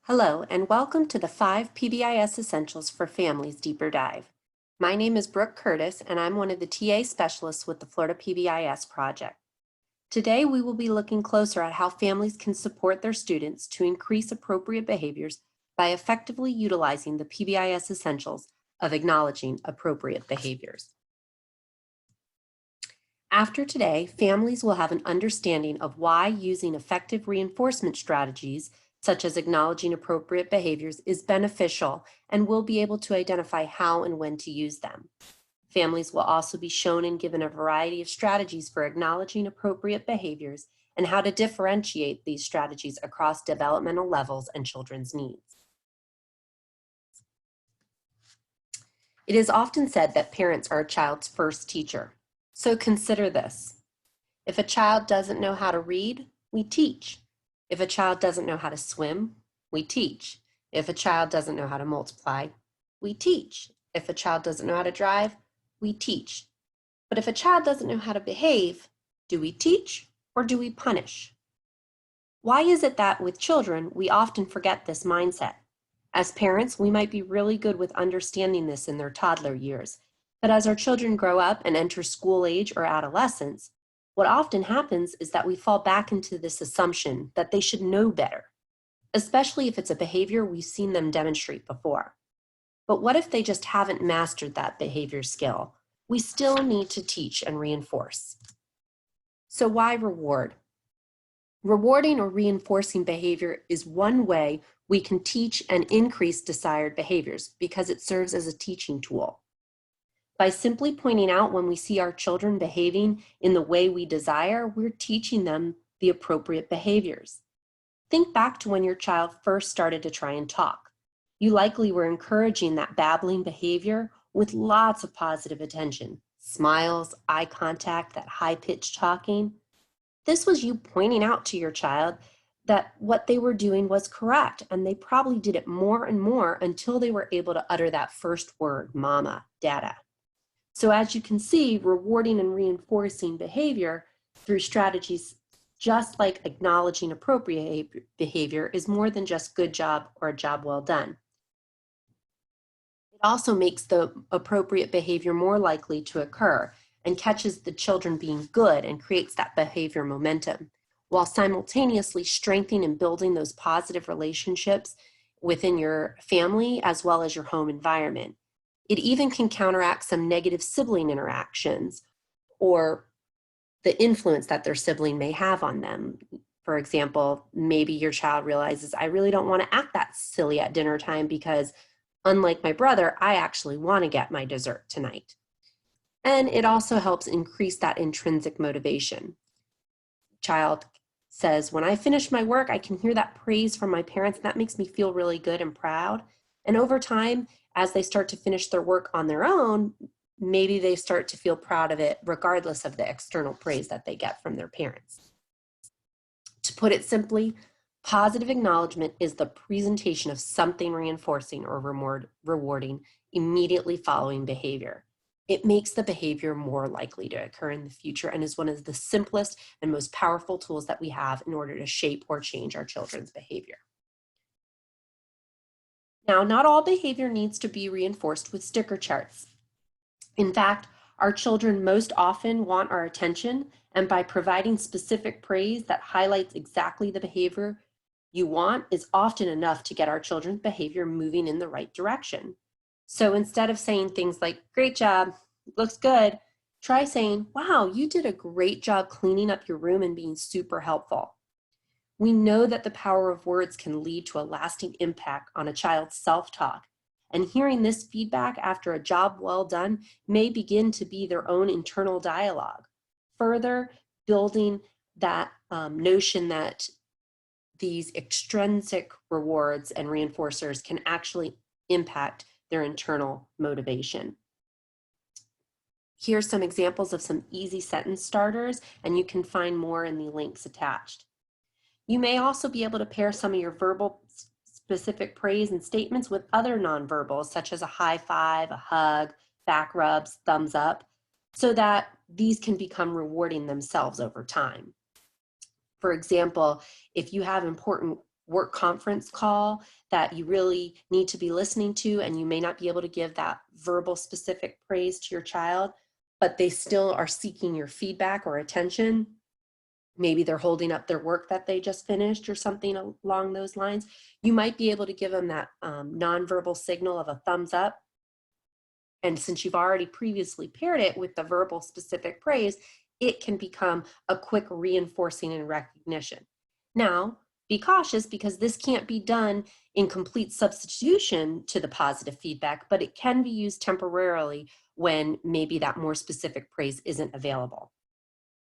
Hello, and welcome to the 5 PBIS Essentials for Families Deeper Dive. My name is Brooke Curtis, and I'm one of the TA specialists with the Florida PBIS project. Today, we will be looking closer at how families can support their students to increase appropriate behaviors by effectively utilizing the PBIS Essentials of acknowledging appropriate behaviors. After today, families will have an understanding of why using effective reinforcement strategies such as acknowledging appropriate behaviors is beneficial and will be able to identify how and when to use them. Families will also be shown and given a variety of strategies for acknowledging appropriate behaviors and how to differentiate these strategies across developmental levels and children's needs. It is often said that parents are a child's first teacher. So consider this. If a child doesn't know how to read, we teach. If a child doesn't know how to swim, we teach. If a child doesn't know how to multiply, we teach. If a child doesn't know how to drive, we teach. But if a child doesn't know how to behave, do we teach or do we punish? Why is it that with children, we often forget this mindset? As parents, we might be really good with understanding this in their toddler years, but as our children grow up and enter school age or adolescence, what often happens is that we fall back into this assumption that they should know better, especially if it's a behavior we've seen them demonstrate before. But what if they just haven't mastered that behavior skill? We still need to teach and reinforce. So why reward? Rewarding or reinforcing behavior is one way we can teach and increase desired behaviors because it serves as a teaching tool. By simply pointing out when we see our children behaving in the way we desire, we're teaching them the appropriate behaviors. Think back to when your child first started to try and talk. You likely were encouraging that babbling behavior with lots of positive attention, smiles, eye contact, that high-pitched talking. This was you pointing out to your child that what they were doing was correct, and they probably did it more and more until they were able to utter that first word, mama, dada. So as you can see, rewarding and reinforcing behavior through strategies just like acknowledging appropriate behavior is more than just good job or a job well done. It also makes the appropriate behavior more likely to occur and catches the children being good and creates that behavior momentum, while simultaneously strengthening and building those positive relationships within your family as well as your home environment. It even can counteract some negative sibling interactions or the influence that their sibling may have on them. For example, maybe your child realizes, I really don't want to act that silly at dinner time because unlike my brother, I actually want to get my dessert tonight. And it also helps increase that intrinsic motivation. Child says, when I finish my work, I can hear that praise from my parents, and that makes me feel really good and proud. And over time, as they start to finish their work on their own, maybe they start to feel proud of it regardless of the external praise that they get from their parents. To put it simply, positive acknowledgement is the presentation of something reinforcing or rewarding immediately following behavior. It makes the behavior more likely to occur in the future and is one of the simplest and most powerful tools that we have in order to shape or change our children's behavior. Now, not all behavior needs to be reinforced with sticker charts. In fact, our children most often want our attention, and by providing specific praise that highlights exactly the behavior you want is often enough to get our children's behavior moving in the right direction. So instead of saying things like, great job, looks good, try saying, wow, you did a great job cleaning up your room and being super helpful. We know that the power of words can lead to a lasting impact on a child's self-talk, and hearing this feedback after a job well done may begin to be their own internal dialogue, further building that notion that these extrinsic rewards and reinforcers can actually impact their internal motivation. Here's some examples of some easy sentence starters, and you can find more in the links attached. You may also be able to pair some of your verbal specific praise and statements with other nonverbals, such as a high five, a hug, back rubs, thumbs up, so that these can become rewarding themselves over time. For example, if you have important work conference call that you really need to be listening to, and you may not be able to give that verbal specific praise to your child, but they still are seeking your feedback or attention. Maybe they're holding up their work that they just finished or something along those lines. You might be able to give them that nonverbal signal of a thumbs up. And since you've already previously paired it with the verbal specific praise, it can become a quick reinforcing and recognition. Now, be cautious, because this can't be done in complete substitution to the positive feedback, but it can be used temporarily when maybe that more specific praise isn't available.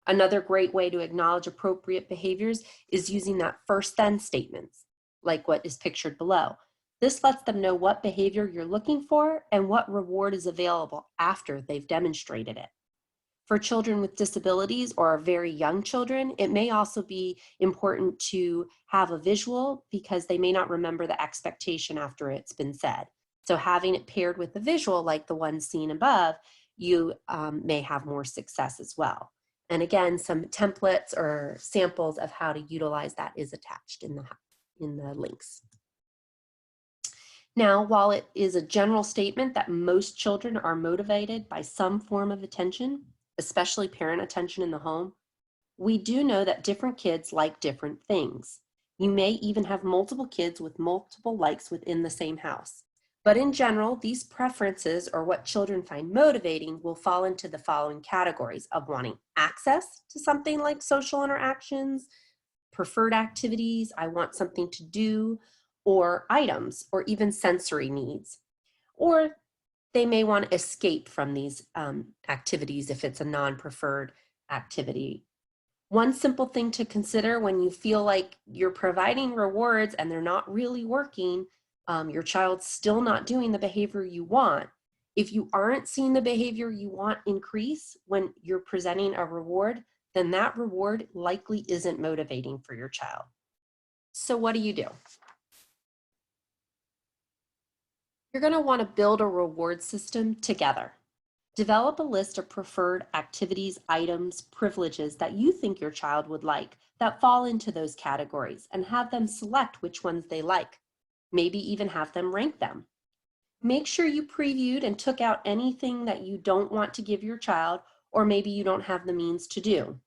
Another great way to acknowledge appropriate behaviors is using that first then statements, like what is pictured below. This lets them know what behavior you're looking for and what reward is available after they've demonstrated it. For children with disabilities or very young children, it may also be important to have a visual, because they may not remember the expectation after it's been said. So having it paired with a visual like the one seen above, you may have more success as well. And again, some templates or samples of how to utilize that is attached in the links. Now, while it is a general statement that most children are motivated by some form of attention, especially parent attention in the home, we do know that different kids like different things. You may even have multiple kids with multiple likes within the same house. But in general, these preferences, or what children find motivating, will fall into the following categories of wanting access to something like social interactions, preferred activities, I want something to do, or items, or even sensory needs. Or they may want to escape from these activities if it's a non-preferred activity. One simple thing to consider when you feel like you're providing rewards and they're not really working, your child's still not doing the behavior you want. If you aren't seeing the behavior you want increase when you're presenting a reward, then that reward likely isn't motivating for your child. So what do? You're going to want to build a reward system together. Develop a list of preferred activities, items, privileges that you think your child would like that fall into those categories, and have them select which ones they like. Maybe even have them rank them. Make sure you previewed and took out anything that you don't want to give your child, or maybe you don't have the means to do.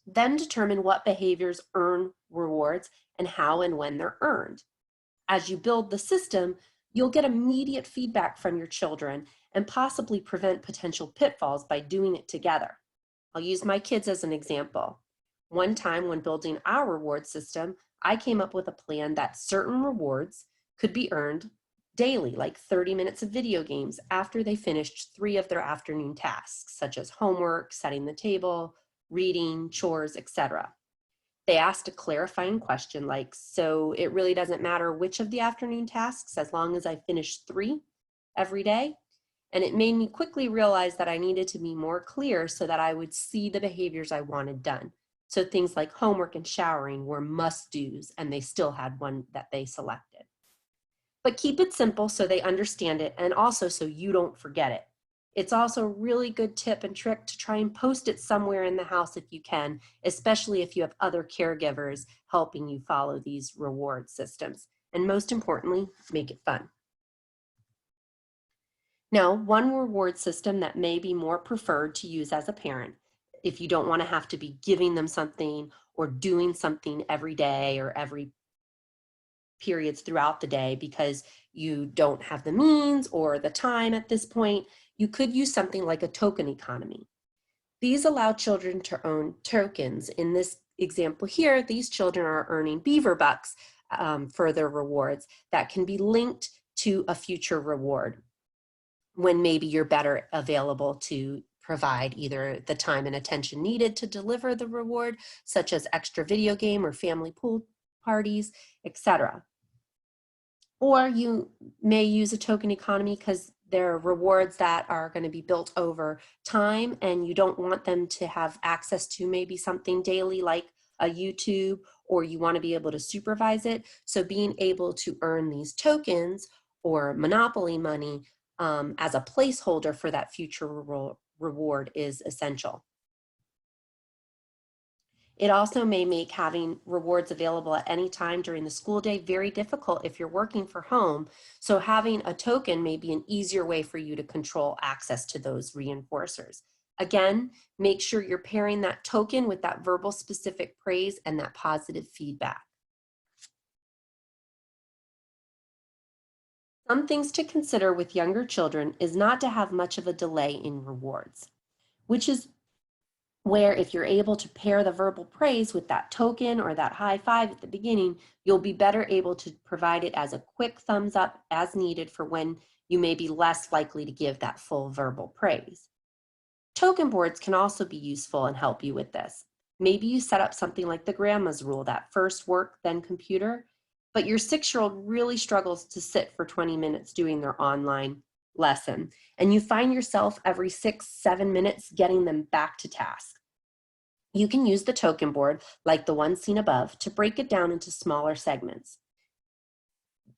Then determine what behaviors earn rewards and how and when they're earned. As you build the system, you'll get immediate feedback from your children and possibly prevent potential pitfalls by doing it together. I'll use my kids as an example. One time when building our reward system, I came up with a plan that certain rewards could be earned daily, like 30 minutes of video games after they finished 3 of their afternoon tasks, such as homework, setting the table, reading, chores, etc. They asked a clarifying question like, so it really doesn't matter which of the afternoon tasks as long as I finish 3 every day? And it made me quickly realize that I needed to be more clear so that I would see the behaviors I wanted done. So things like homework and showering were must-dos, and they still had one that they selected. But keep it simple so they understand it, and also so you don't forget it. It's also a really good tip and trick to try and post it somewhere in the house if you can, especially if you have other caregivers helping you follow these reward systems. And most importantly, make it fun. Now, one reward system that may be more preferred to use as a parent, if you don't want to have to be giving them something or doing something every day or every periods throughout the day because you don't have the means or the time at this point, you could use something like a token economy. These allow children to earn tokens. In this example here, these children are earning Beaver Bucks for their rewards that can be linked to a future reward when maybe you're better available to provide either the time and attention needed to deliver the reward, such as extra video game or family pool parties, etc. Or you may use a token economy because there are rewards that are going to be built over time and you don't want them to have access to maybe something daily like a YouTube, or you want to be able to supervise it. So being able to earn these tokens or Monopoly money as a placeholder for that future reward is essential. It also may make having rewards available at any time during the school day very difficult if you're working from home. So having a token may be an easier way for you to control access to those reinforcers. Again, make sure you're pairing that token with that verbal specific praise and that positive feedback. Some things to consider with younger children is not to have much of a delay in rewards, which is where if you're able to pair the verbal praise with that token or that high five at the beginning, you'll be better able to provide it as a quick thumbs up as needed for when you may be less likely to give that full verbal praise. Token boards can also be useful and help you with this. Maybe you set up something like the grandma's rule, that first work, then computer, but your 6-year-old really struggles to sit for 20 minutes doing their online lesson, and you find yourself every 6-7 minutes getting them back to task. You can use the token board, like the one seen above, to break it down into smaller segments.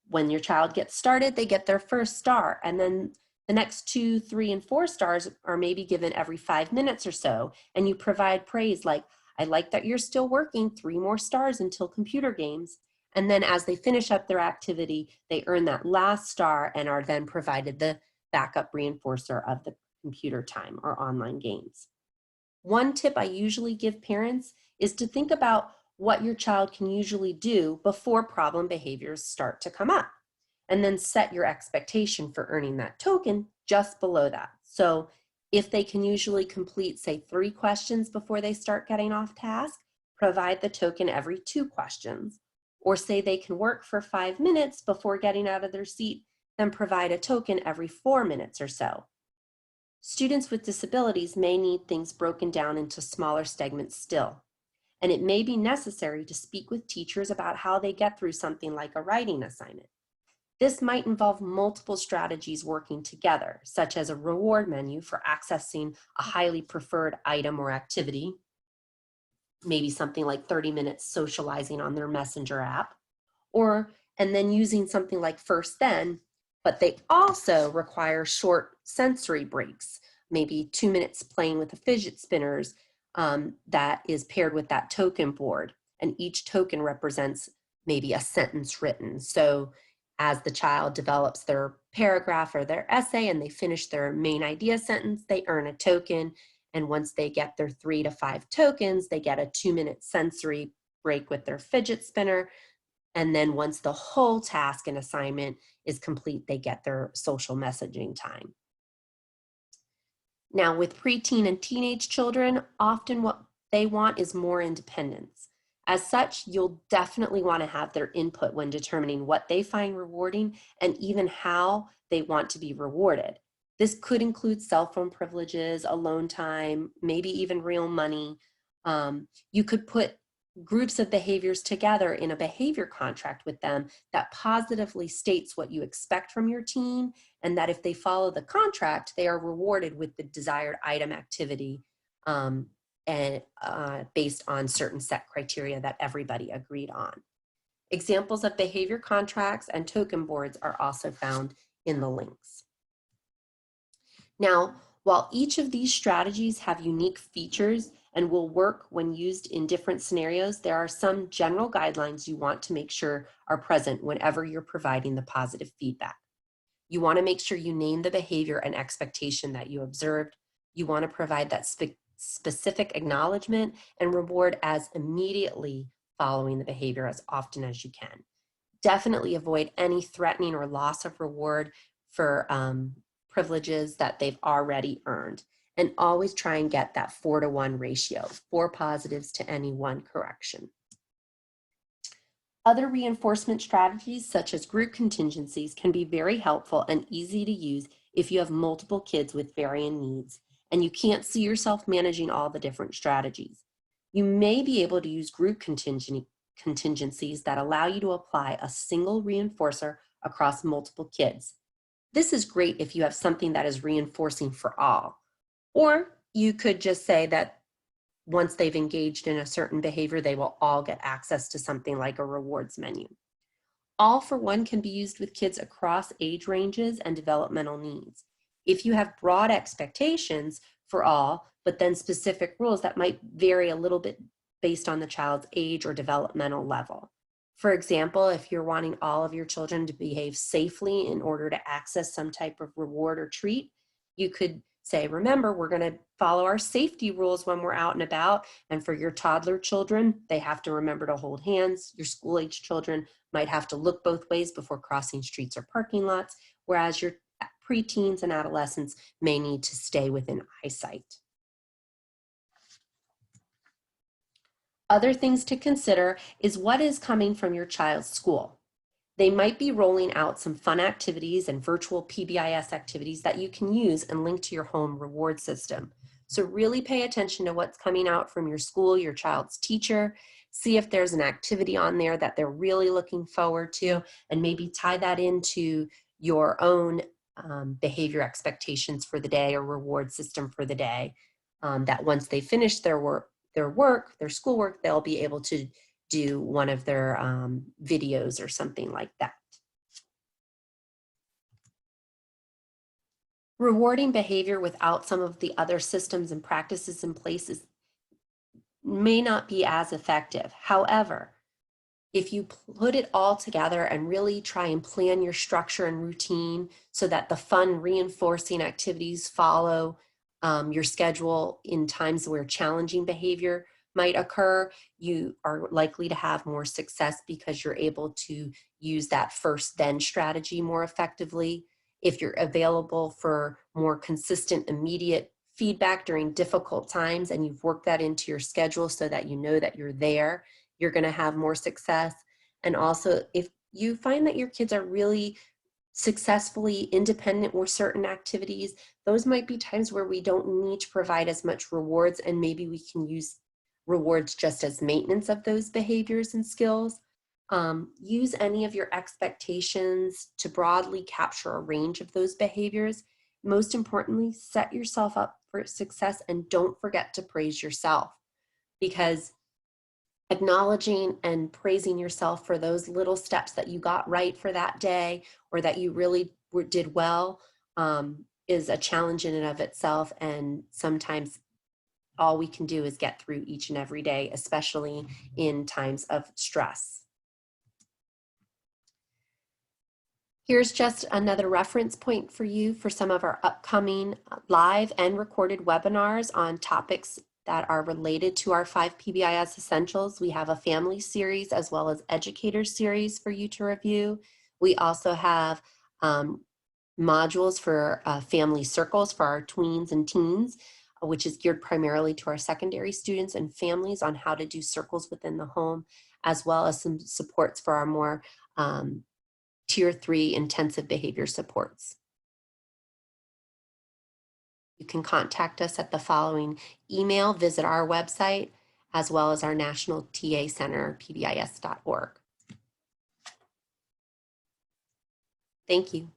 When your child gets started, they get their first star, and then the next 2, 3, and 4 stars are maybe given every 5 minutes or so, and you provide praise like, I like that you're still working, 3 more stars until computer games. And then as they finish up their activity, they earn that last star and are then provided the backup reinforcer of the computer time or online games. One tip I usually give parents is to think about what your child can usually do before problem behaviors start to come up, and then set your expectation for earning that token just below that. So if they can usually complete, say, 3 questions before they start getting off task, provide the token every 2 questions. Or say they can work for 5 minutes before getting out of their seat, then provide a token every 4 minutes or so. Students with disabilities may need things broken down into smaller segments still, and it may be necessary to speak with teachers about how they get through something like a writing assignment. This might involve multiple strategies working together, such as a reward menu for accessing a highly preferred item or activity, maybe something like 30 minutes socializing on their messenger app, and then using something like First Then, but they also require short sensory breaks, maybe 2 minutes playing with the fidget spinners that is paired with that token board. And each token represents maybe a sentence written. So as the child develops their paragraph or their essay and they finish their main idea sentence, they earn a token. And once they get their 3 to 5 tokens, they get a 2-minute sensory break with their fidget spinner. And then once the whole task and assignment is complete, they get their social messaging time. Now with preteen and teenage children, often what they want is more independence. As such, you'll definitely want to have their input when determining what they find rewarding and even how they want to be rewarded. This could include cell phone privileges, alone time, maybe even real money. You could put groups of behaviors together in a behavior contract with them that positively states what you expect from your team, and that if they follow the contract, they are rewarded with the desired item activity based on certain set criteria that everybody agreed on. Examples of behavior contracts and token boards are also found in the links. Now, while each of these strategies have unique features and will work when used in different scenarios, there are some general guidelines you want to make sure are present whenever you're providing the positive feedback. You want to make sure you name the behavior and expectation that you observed. You want to provide that specific acknowledgement and reward as immediately following the behavior as often as you can. Definitely avoid any threatening or loss of reward for privileges that they've already earned. And always try and get that 4-to-1 ratio, 4 positives to any 1 correction. Other reinforcement strategies, such as group contingencies, can be very helpful and easy to use if you have multiple kids with varying needs and you can't see yourself managing all the different strategies. You may be able to use group contingencies that allow you to apply a single reinforcer across multiple kids. This is great if you have something that is reinforcing for all. Or you could just say that once they've engaged in a certain behavior, they will all get access to something like a rewards menu. All for One can be used with kids across age ranges and developmental needs. If you have broad expectations for all, but then specific rules that might vary a little bit based on the child's age or developmental level. For example, if you're wanting all of your children to behave safely in order to access some type of reward or treat, you could say, remember, we're going to follow our safety rules when we're out and about. And for your toddler children, they have to remember to hold hands. Your school-age children might have to look both ways before crossing streets or parking lots, whereas your preteens and adolescents may need to stay within eyesight. Other things to consider is what is coming from your child's school. They might be rolling out some fun activities and virtual PBIS activities that you can use and link to your home reward system. So really pay attention to what's coming out from your school, your child's teacher. See if there's an activity on there that they're really looking forward to, and maybe tie that into your own behavior expectations for the day or reward system for the day, that once they finish their schoolwork, they'll be able to do one of their videos or something like that. Rewarding behavior without some of the other systems and practices in place may not be as effective. However, if you put it all together and really try and plan your structure and routine so that the fun reinforcing activities follow your schedule in times where challenging behavior might occur, you are likely to have more success because you're able to use that first then strategy more effectively. If you're available for more consistent, immediate feedback during difficult times and you've worked that into your schedule so that you know that you're there, you're going to have more success. And also, if you find that your kids are really successfully independent with certain activities, those might be times where we don't need to provide as much rewards, and maybe we can use rewards just as maintenance of those behaviors and skills. Use any of your expectations to broadly capture a range of those behaviors. Most importantly, set yourself up for success and don't forget to praise yourself, because acknowledging and praising yourself for those little steps that you got right for that day or that you really did well is a challenge in and of itself. And sometimes all we can do is get through each and every day, especially in times of stress. Here's just another reference point for you for some of our upcoming live and recorded webinars on topics that are related to our 5 PBIS essentials. We have a family series as well as educator series for you to review. We also have modules for family circles for our tweens and teens, which is geared primarily to our secondary students and families on how to do circles within the home, as well as some supports for our more Tier 3 intensive behavior supports. You can contact us at the following email, visit our website, as well as our National TA Center, pbis.org. Thank you.